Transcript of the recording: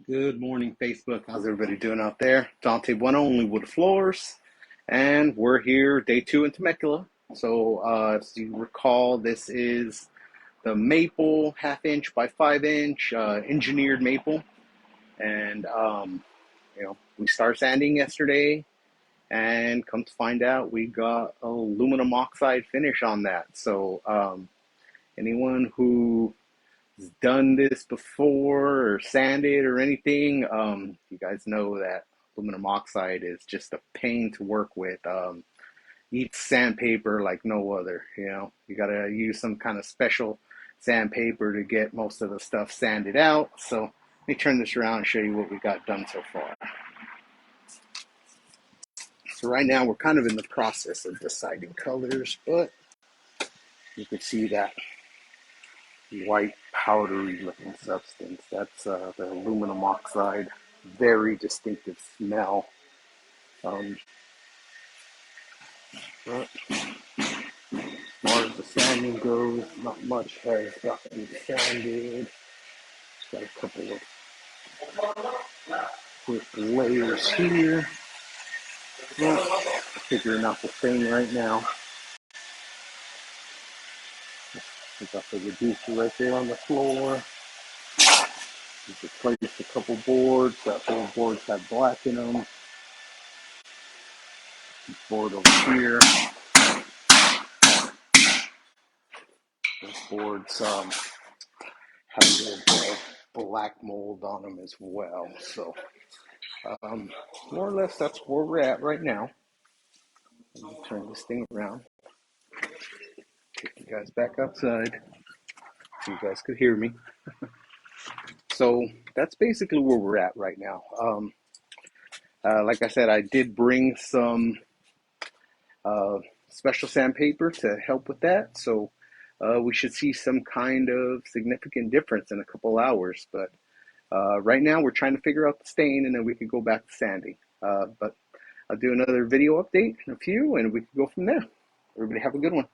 Good morning, Facebook. How's everybody doing out there? Bona, OnlyWoodFloors, and we're here, day 2 in Temecula. So, as you recall, this is the maple, half-inch by 5-inch, engineered maple. And, we started sanding yesterday, and come to find out, we got aluminum oxide finish on that. So, anyone who done this before or sanded or anything, you guys know that aluminum oxide is just a pain to work with. Eats sandpaper like no other. You gotta use some kind of special sandpaper to get most of the stuff sanded out. So let me turn this around and show you what we got done so far. So right now we're kind of in the process of deciding colors, but you can see that white powdery looking substance. That's the aluminum oxide. Very distinctive smell. But as far as the sanding goes, not much has gotten sanded. Just got a couple of quick layers here. But figuring out the thing right now. We got the reducer right there on the floor. Just replaced a couple boards. That whole boards had black in them. Board over here. Those boards have a little bit of black mold on them as well. So more or less that's where we're at right now. Let me turn this thing around. Take you guys back outside so you guys could hear me. So that's basically where we're at right now. Like I said, I did bring some special sandpaper to help with that. So we should see some kind of significant difference in a couple hours. But right now we're trying to figure out the stain, and then we could go back to sanding. But I'll do another video update in a few, and we can go from there. Everybody have a good one.